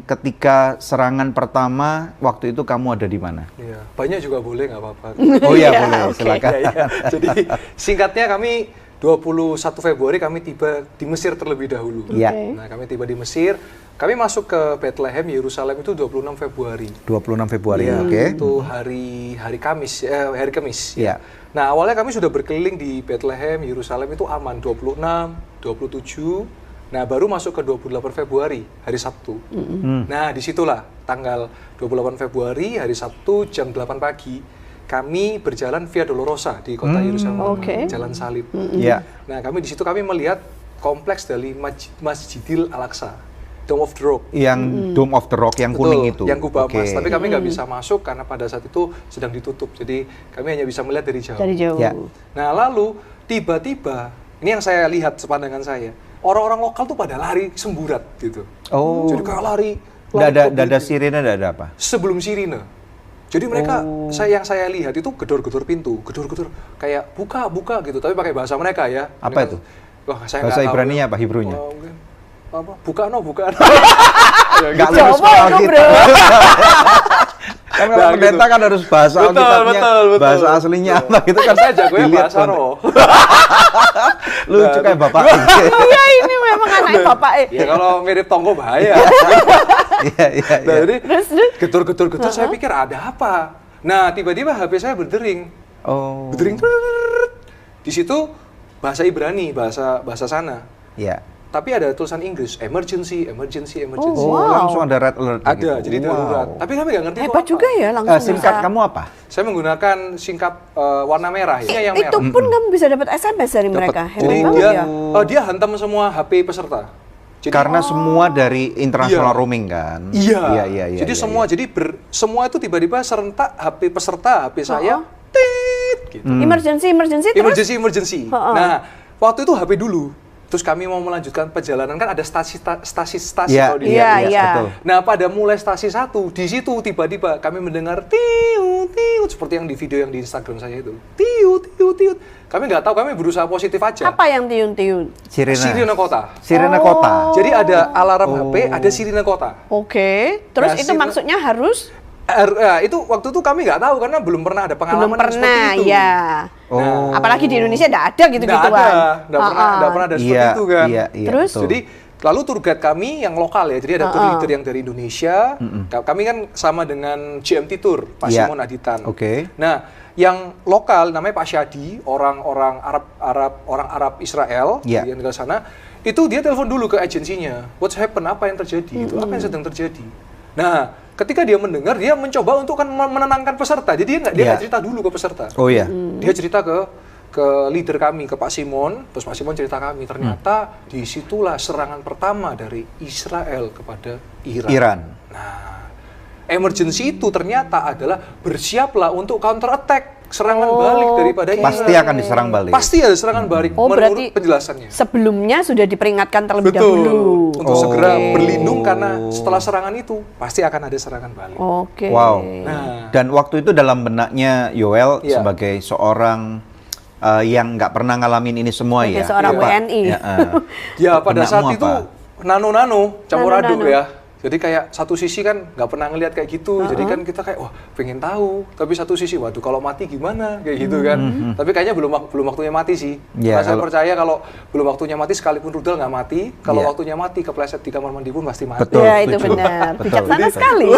ketika serangan pertama waktu itu kamu ada di mana? Iya, banyak juga boleh, nggak apa-apa. Oh iya, Iya, boleh, oke. silakan. Iya. Jadi singkatnya kami 21 Februari kami tiba di Mesir terlebih dahulu. Iya. Oke. Nah, kami tiba di Mesir, kami masuk ke Bethlehem, Yerusalem itu 26 Februari. 26 Februari, Iya, oke. itu hari Kamis, hari Kamis. Iya. Nah, awalnya kami sudah berkeliling di Bethlehem, Yerusalem itu aman 26, 27. Nah, baru masuk ke 28 Februari, hari Sabtu. Nah, disitulah tanggal 28 Februari, hari Sabtu, jam 8 pagi, kami berjalan Via Dolorosa di kota Yerusalem, Oke. Jalan Salib. Iya. Nah, kami di situ kami melihat kompleks dari Masjidil Al-Aqsa, Dome of the Rock. Yang Dome of the Rock yang Betul, kuning itu. yang kubah Oke. emas. Tapi kami nggak bisa masuk karena pada saat itu sedang ditutup. Jadi kami hanya bisa melihat dari jauh. Dari jauh. Ya. Nah, lalu tiba-tiba ini yang saya lihat sepandangan saya, orang-orang lokal tuh pada lari semburat gitu. Oh. Jadi kayak lari. Nggak ada gitu. sirene, nggak ada apa? Sebelum sirine. Jadi mereka yang saya lihat itu gedor-gedor pintu, gedor-gedor kayak buka gitu, tapi pakai bahasa mereka ya. Apa Mereka- itu? Wah, saya Bahasa nggak tahu. Ibraninya apa, Hebrunya? Oh, mungkin apa? Buka no. Ya, Nggak gitu. lulus Coba sekolah itu, kita. bro. Kan kalau Nah, pendeta gitu. kan harus bahasa Betul, Alkitabnya, betul. bahasa aslinya apa gitu kan. Saya jagonya dilihat bahasa konteks. roh. Lucu kayak bapak. Iya, ini memang anaknya bapak. Ya kalau mirip Tonggo bahaya. Iya, iya, Nah, iya. jadi Terus? gedor-gedor saya pikir ada apa. Nah, tiba-tiba HP saya berdering. Oh. Berdering. Di situ bahasa Ibrani, bahasa sana. Iya. Tapi ada tulisan Inggris, emergency. Oh, Wow. langsung ada red alert Ada, gitu. jadi darurat. Wow. Tapi kami nggak ngerti itu Hebat apa. juga ya, langsung Singkat bisa. kamu apa? Saya menggunakan singkat warna merah. Ini yang Itu merah. pun kamu bisa dapat SMS dari mereka. Hebat Jadi banget dia ya. dia hantam semua HP peserta. Jadi, Karena semua dari international Iya. roaming kan. Iya. Iya. Jadi iya, semua iya. jadi semua itu tiba-tiba serentak HP peserta, HP saya, tit, gitu. Emergency terus. Emergency. Ha-ha. Nah, waktu itu HP dulu. Terus kami mau melanjutkan perjalanan kan ada stasi Iya, kalau di Iya, India. iya. betul. Nah, pada mulai stasi 1, di situ tiba-tiba kami mendengar tiut seperti yang di video yang di Instagram saya itu. Tiut. Kami nggak tahu, kami berusaha positif aja. Apa yang tiun-tiun? Sirine kota. Sirene Oh. kota. Jadi ada alarm HP, ada sirine kota. Oke. Terus Nah, itu maksudnya harus Itu waktu itu kami nggak tahu karena belum pernah ada pengalaman belum yang pernah seperti itu. ya. Oh. Apalagi di Indonesia tidak ada gitu-gituan. Nggak pernah ada seperti Iya, itu kan. iya, Terus? betul. Jadi lalu tour guide kami yang lokal ya, jadi ada tour leader yang dari Indonesia. Kami kan sama dengan GMT Tour, Pak Iya. Simon Aditan. Oke. Nah, yang lokal namanya Pak Syadi, orang Arab Israel Iya. di negara sana, itu dia telepon dulu ke agensinya. What's happen? Apa yang terjadi? Itu apa yang sedang terjadi? Nah, ketika dia mendengar, dia mencoba untuk kan menenangkan peserta. Jadi dia Iya. nggak cerita dulu ke peserta. Oh iya. Dia cerita ke leader kami, ke Pak Simon, terus Pak Simon cerita kami, ternyata disitulah serangan pertama dari Israel kepada Iran. Iran. Nah, emergency itu ternyata adalah bersiaplah untuk counter attack, serangan balik daripada Iran. Pasti akan diserang balik. Pasti ada serangan balik, Oh, menurut berarti penjelasannya. sebelumnya sudah diperingatkan terlebih Betul, dahulu. untuk Oh. segera berlindung karena setelah serangan itu pasti akan ada serangan balik. Oke. Wow. Nah, Dan waktu itu dalam benaknya Yoel Iya. sebagai seorang yang nggak pernah ngalamin ini semua Sebagai ya. seorang Apa? WNI. Ya, ya pada benakmu saat apa? itu nano-nano campur aduk Nano-nano. ya. Jadi kayak satu sisi kan nggak pernah ngelihat kayak gitu, jadi kan kita kayak wah pengen tahu. Tapi satu sisi waduh kalau mati gimana kayak gitu kan. Tapi kayaknya belum waktunya mati sih. Ya, Karena saya kalau- percaya kalau belum waktunya mati sekalipun rudal nggak mati, kalau Ya. waktunya mati kepleset di kamar mandi pun pasti mati. Betul. Ya, itu setuju. benar. Betul. Bijaksana Jadi- sekali.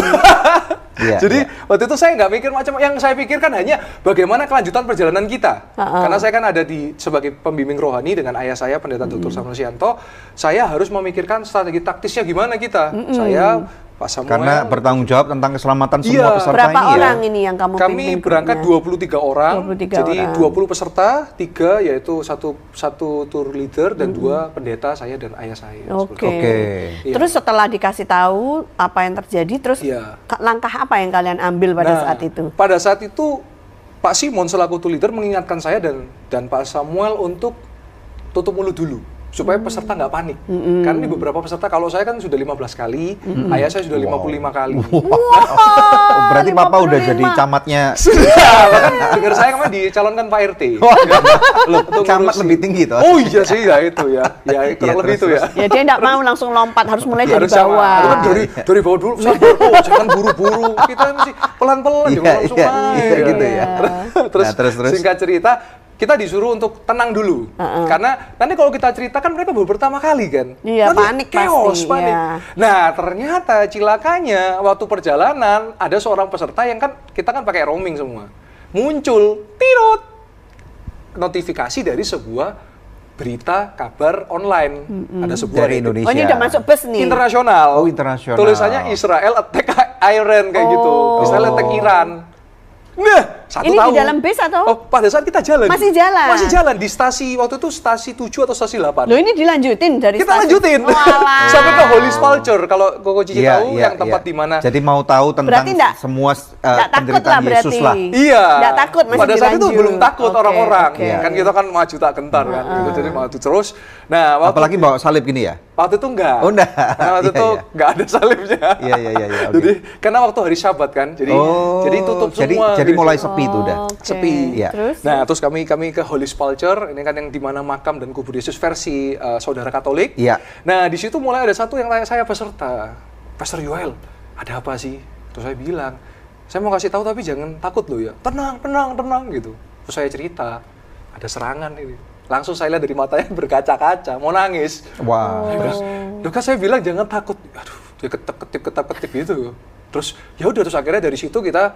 Iya, Jadi iya. waktu itu saya nggak mikir macam yang saya pikirkan hanya bagaimana kelanjutan perjalanan kita. Karena saya kan ada sebagai pembimbing rohani dengan ayah saya Pendeta Dr. Samuel Sianto, saya harus memikirkan strategi taktisnya gimana kita. Saya Pak Samuel. Karena bertanggung jawab tentang keselamatan semua Iya. peserta Berapa ini ya. orang ini yang kamu Kami pimpin berangkat grupnya? 23 orang, 23 jadi orang. 20 peserta, 3 yaitu satu tour leader dan 2 pendeta saya dan ayah saya. Oke. Seperti itu. Oke. Iya. Terus setelah dikasih tahu apa yang terjadi, terus Iya. langkah apa yang kalian ambil pada Nah, saat itu? Pada saat itu Pak Simon selaku tour leader mengingatkan saya dan Pak Samuel untuk tutup mulut dulu. supaya peserta nggak panik. Karena ini beberapa peserta, kalau saya kan sudah 15 kali, ayah saya sudah 55 kali. Oh, berarti Papa udah jadi camatnya. Sudah, bahkan dengar saya kemarin dicalonkan Pak RT. Loh, Untuk camat ngurusin. lebih tinggi tuh. Oh iya sih, ya itu ya. Ya kurang lebih itu ya. Ya dia nggak mau langsung lompat, harus mulai dari Harus sama. bawah. Itu kan dari bawah dulu, sabar, jangan buru-buru. Kita mesti pelan-pelan, Iya, jangan langsung iya, main. iya, gitu ya. Terus, Nah, terus. singkat cerita, kita disuruh untuk tenang dulu. Karena nanti kalau kita cerita kan mereka baru pertama kali kan. Iya, Nanti panik chaos, pasti, panik. iya. Nah, ternyata cilakanya waktu perjalanan ada seorang peserta yang kan kita kan pakai roaming semua. Muncul tirut notifikasi dari sebuah berita kabar online. Ada sebuah Dari Indonesia. Oh, ini udah masuk bus nih. internasional. Oh, internasional. Tulisannya Israel attack Iran kayak gitu. Israel attack Iran. Nah, satu Ini di tahun. dalam bis atau? Oh, pada saat kita jalan. Masih jalan? Masih jalan di stasi, waktu itu stasi 7 atau stasi 8. Loh, ini dilanjutin dari Kita stasiun? lanjutin. Oh, alah. Sampai ke Holy Sepulchre. Kalau Koko Cici Iya, tahu iya, yang tempat iya. di mana. Jadi mau tahu tentang Berarti nggak- semua nggak takut penderitaan lah berarti. Yesus lah. Iya. Nggak takut, masih pada saat itu dilanjut. belum takut Oke, orang-orang. oke. Kan kita kan maju tak gentar kan. Gitu. Jadi maju terus. Nah, waktu Apalagi bawa salib gini ya. waktu itu enggak. Oh, enggak. Nah, waktu Iya, itu iya. enggak ada salibnya. Iya, iya, oke. Jadi karena waktu hari Sabat kan. Jadi tutup semua. Jadi gitu. mulai sepi itu udah. Oke. Sepi. Iya. Terus? Nah, terus kami ke Holy Sepulchre, ini kan yang di mana makam dan kubur Yesus versi saudara Katolik. Iya. Nah, di situ mulai ada satu yang tanya saya peserta, Pastor Yoel, ada apa sih? Terus saya bilang, saya mau kasih tahu tapi jangan takut loh ya. Tenang, tenang, tenang gitu. Terus saya cerita, ada serangan ini. Langsung saya lihat dari matanya berkaca-kaca, mau nangis. Wow. Terus, loh kan saya bilang jangan takut. Aduh, dia ketep-ketep gitu. Terus ya udah, terus akhirnya dari situ kita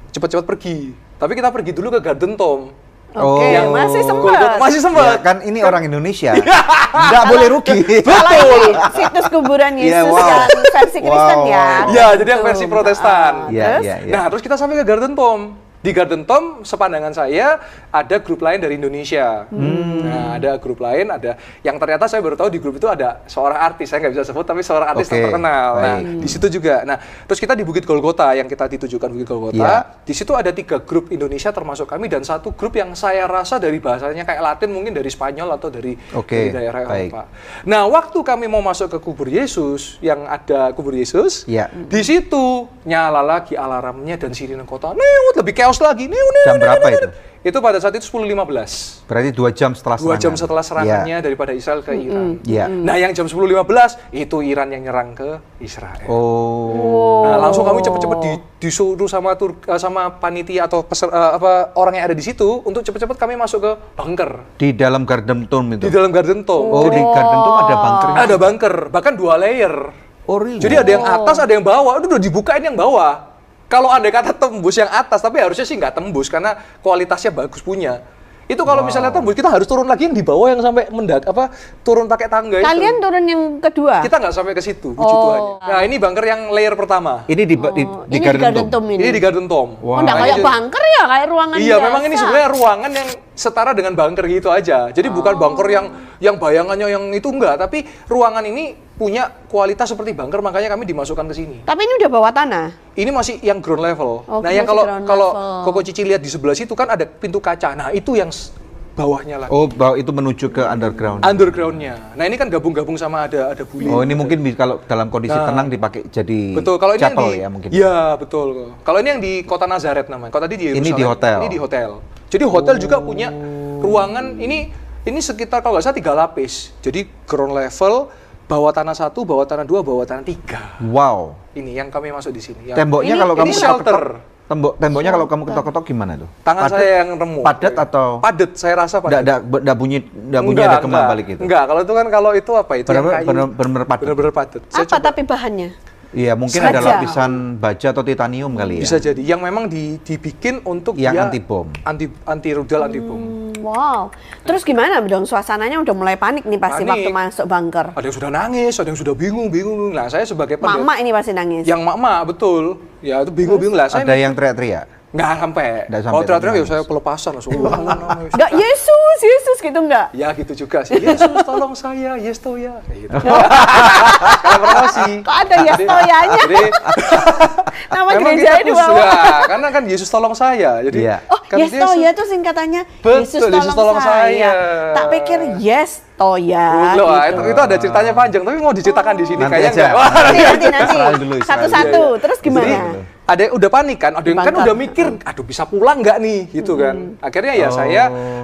cepat-cepat pergi. Tapi kita pergi dulu ke Garden Tomb. Oke, Oh. masih Golgotha, sempat. masih Ya, sempat. kan ini orang Indonesia. Nggak boleh rugi. Kalau ini situs kuburan Iya, Yesus wow. yang versi Kristen Wow. ya. Iya, jadi yang Betul. versi Protestan. Iya, Terus? iya, iya. Nah, terus kita sampai ke Garden Tomb. Di Garden Tomb, sepandangan saya, ada grup lain dari Indonesia. Nah, ada grup lain, ada yang ternyata saya baru tahu di grup itu ada seorang artis, saya nggak bisa sebut, tapi seorang artis Oke, terkenal. Nah, baik. di situ juga. Nah, terus kita di Bukit Golgota, yang kita ditujukan Bukit Golgota. Iya. Di situ ada 3 grup Indonesia termasuk kami, dan 1 grup yang saya rasa dari bahasanya kayak Latin, mungkin dari Spanyol atau dari Oke, daerah baik. Eropa. Nah, waktu kami mau masuk ke kubur Yesus, yang ada kubur Yesus, Iya. di situ nyala lagi alarmnya dan sirine kota. Neut, lebih chaos lagi. Neut. Jam berapa itu? Itu pada saat itu 10.15. Berarti 2 jam setelah 2 serangan. jam setelah serangannya daripada Israel ke Iran. Iya. Nah, yang jam 10.15 itu Iran yang nyerang ke Israel. Oh. Nah, langsung kami cepet-cepet disuruh sama sama panitia atau orang yang ada di situ untuk cepet-cepet kami masuk ke bunker. Di dalam Garden Tomb itu. Di dalam Garden Tomb. Oh, di Garden Tomb ada bunkernya. Ada bunker, bahkan 2 layer. Oh, really? Jadi ada yang atas, ada yang bawah. Itu udah dibukain yang bawah. Kalau andai kata tembus yang atas, tapi harusnya sih nggak tembus karena kualitasnya bagus punya. Itu kalau misalnya tembus, kita harus turun lagi yang di bawah yang sampai turun pakai tangga itu. Kalian turun yang kedua? Kita nggak sampai ke situ, puji Tuhan. Nah, ini bunker yang layer pertama. Ini di ini di Garden Tomb ini. Ini di Garden Tomb. Oh, nggak kayak bunker ya, kayak ruangan Iya, biasa. memang ini sebenarnya ruangan yang setara dengan bunker gitu aja. Jadi bukan bunker yang bayangannya yang itu enggak, tapi ruangan ini punya kualitas seperti bunker, makanya kami dimasukkan ke sini. Tapi ini udah bawah tanah? Ini masih yang ground level. Oh, Nah, yang masih kalau ground kalau level. Koko Cici lihat di sebelah situ kan ada pintu kaca. Nah, itu yang bawahnya lagi. Oh, itu menuju ke underground. Underground-nya. Nah, ini kan gabung-gabung sama ada buli. Oh, ini mungkin kalau dalam kondisi tenang dipakai jadi Betul, kalau ini yang chapel di ya mungkin. Iya, betul. Kalau ini yang di Kota Nazaret namanya. Kalau tadi di Yerusalem. Ini di hotel. Ini di hotel. Jadi hotel juga punya ruangan ini sekitar kalau nggak salah 3 lapis. Jadi ground level, bawah tanah 1, bawah tanah 2, bawah tanah 3. Wow. Ini yang kami masuk di sini. Yang Temboknya Ini- kalau ini kamu shelter. temboknya kalau kamu ketok-ketok gimana tuh? Tangan Padat? saya yang remuk. Padat atau Padat, saya rasa padat. Nggak bunyi ada gema balik itu? Enggak, kalau itu kan kalau itu apa itu yang kayu. Benar-benar padat. Benar-benar padat. Saya Apa coba- tapi bahannya? Iya, mungkin Baja. ada lapisan baja atau titanium kali ya. bisa jadi yang memang dibikin untuk Yang dia anti bom. anti rudal, anti bom. Wow. Terus gimana dong? Suasananya udah mulai panik nih pasti Panik. waktu masuk bunker. Ada yang sudah nangis, ada yang sudah bingung. Nah, saya sebagai pendeta, Mama ini pasti nangis. yang mama betul. Ya, itu bingung lah. Saya Ada yang teriak-teriak. Nggak sampai. Nggak sampai, Kalau teriak-teriak ya tapi saya pelepasan langsung. Enggak, Yesus gitu enggak? Ya gitu juga sih. Yesus tolong saya, yes to ya. Kayak gitu. Kayak promosi. Kok ada Yestoyanya? Jadi Nama memang gerejanya kita di bawah. khusus, karena kan Yesus tolong saya. Jadi Iya. Oh, kan dia Yestoya itu singkatannya Betul, Yesus tolong saya. Tak pikir Yestoya. Loh, gitu. itu ada ceritanya panjang, tapi mau diceritakan di sini Nanti kayaknya aja. enggak. Wah, Nanti. Israel dulu, Israel. Satu-satu. Terus gimana? Jadi, ada yang udah panik kan, ada yang kan Dibangkang. udah mikir, aduh bisa pulang nggak nih, gitu kan. Akhirnya ya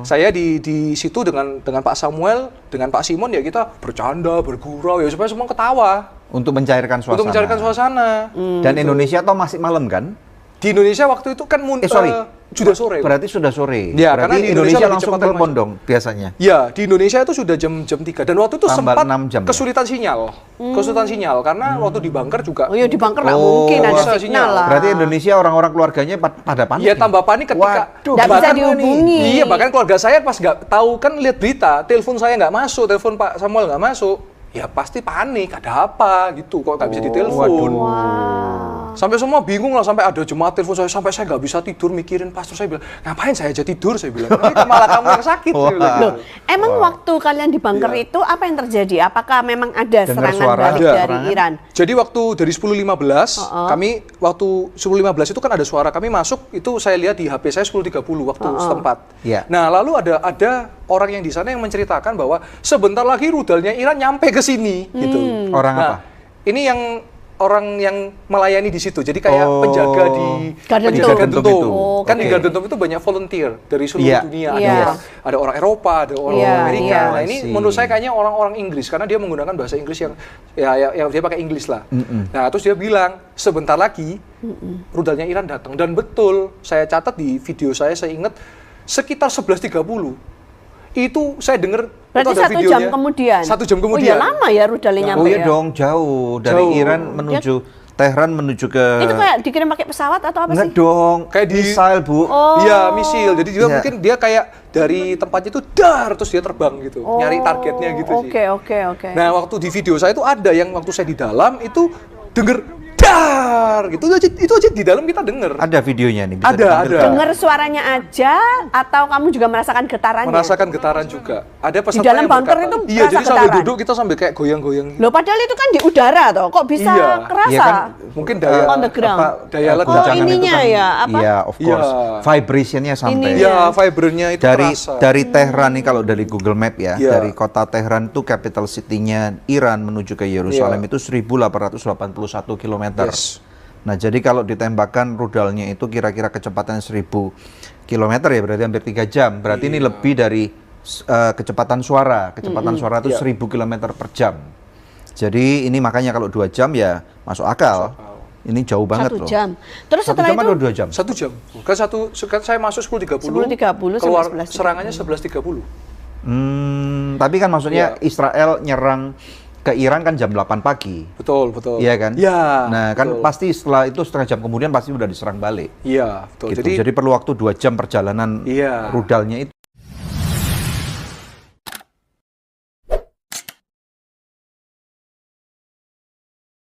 saya di situ dengan Pak Samuel, dengan Pak Simon ya kita bercanda, bergurau ya supaya semua ketawa Untuk mencairkan suasana. untuk mencairkan suasana. Dan Indonesia toh masih malam kan? Di Indonesia waktu itu kan Sorry. sudah sore. Berarti sudah sore. Ya, Berarti karena di Indonesia Indonesia langsung lebih cepat telepon masuk. dong biasanya. Ya, di Indonesia itu sudah jam 3 dan waktu itu Tambah sempat 6 jam ya? kesulitan sinyal. Kesulitan sinyal karena waktu di bunker juga Oh iya, di bunker nggak Oh, mungkin ada bisa sinyal sinyal. lah. Berarti Indonesia orang-orang keluarganya pada panik. ya tambah panik ketika Waduh. Nggak bisa bahkan dihubungi. Iya, bahkan keluarga saya pas nggak tahu kan lihat berita, telepon saya nggak masuk, telepon Pak Samuel nggak masuk. Ya pasti panik, ada apa gitu, kok nggak bisa ditelepon. Sampai semua bingung lah, sampai ada jemaat telepon saya, sampai saya nggak bisa tidur mikirin pastor. Saya bilang, ngapain saya aja tidur? Saya bilang, ini malah kamu yang sakit. Saya bilang Loh, gitu. emang waktu kalian di bunker Iya. itu apa yang terjadi? Apakah memang ada Dengar serangan suara balik ada. dari Serangan. Iran? Jadi waktu dari 10.15, kami waktu 10.15 itu kan ada suara kami masuk, itu saya lihat di HP saya 10.30 waktu setempat. Iya. Nah, lalu ada orang yang di sana yang menceritakan bahwa sebentar lagi rudalnya Iran nyampe ke sini gitu. Orang Nah, apa? ini yang orang yang melayani di situ. Jadi kayak Oh. penjaga di Garden penjaga Tomb. Tomb. Oh, Kan di oke. Garden Tomb itu banyak volunteer dari seluruh Iya. dunia. Iya. Ada orang Eropa, ada orang Iya, Amerika. iya. Nah, ini I see. menurut saya kayaknya orang-orang Inggris karena dia menggunakan bahasa Inggris yang yang dia pakai Inggris lah. Nah, terus dia bilang sebentar lagi rudalnya Iran datang dan betul saya catat di video saya ingat sekitar 11.30 itu saya dengar Berarti itu ada 1 jam videonya. kemudian? 1 jam Oh kemudian. ya lama ya rudalnya Oh nyampe iya ya? dong, jauh. Dari Jauh. Iran menuju Tehran menuju ke... Itu kayak dikirim pakai pesawat atau apa Enggak sih? dong, Kayak di- misail Bu. Oh. Iya, misil. Jadi juga Iya. mungkin dia kayak dari tempatnya itu terus dia terbang gitu, nyari targetnya gitu sih. Oke. Nah, waktu di video saya itu ada yang waktu saya di dalam itu denger dar gitu itu aja di dalam kita denger. Ada videonya nih, bisa Ada, ditampilkan. ada. Dengar suaranya aja atau kamu juga merasakan getarannya? Merasakan getaran juga. Ada peserta dalam yang bunker berkata, itu iya, merasa jadi sambil getaran? duduk kita sambil kayak goyang-goyang. Loh padahal itu kan di udara toh, kok bisa Iya. kerasa? Iya kan, Mungkin daya On the ground. daya ledak. guncangan itu ininya ya, apa? Iya, of course. Iya. Vibrationnya sampai. Ininya. Iya, vibernya itu Dari terasa. dari Tehran nih kalau dari Google Map ya, Iya. dari kota Tehran itu capital city-nya Iran menuju ke Yerusalem Iya. itu 1881 km. Yes. Nah, jadi kalau ditembakkan rudalnya itu kira-kira kecepatan 1000 km ya, berarti hampir 3 jam. Berarti ini lebih dari kecepatan suara. Kecepatan suara itu Iya. 1000 km per jam. Jadi ini makanya kalau 2 jam ya masuk akal. Ini jauh banget 1 loh. jam. Terus 1 setelah jam itu atau 2 jam? 1 jam. Kan saya masuk 10.30. 10.30 keluar sampai 11.30. serangannya 11.30. Tapi kan maksudnya Iya. Israel nyerang ke Iran kan jam 8 pagi. Betul, betul. Iya kan? Iya. Nah, kan betul. pasti setelah itu setengah jam kemudian pasti udah diserang balik. Iya, betul. Gitu. Jadi perlu waktu 2 jam perjalanan Iya. rudalnya itu.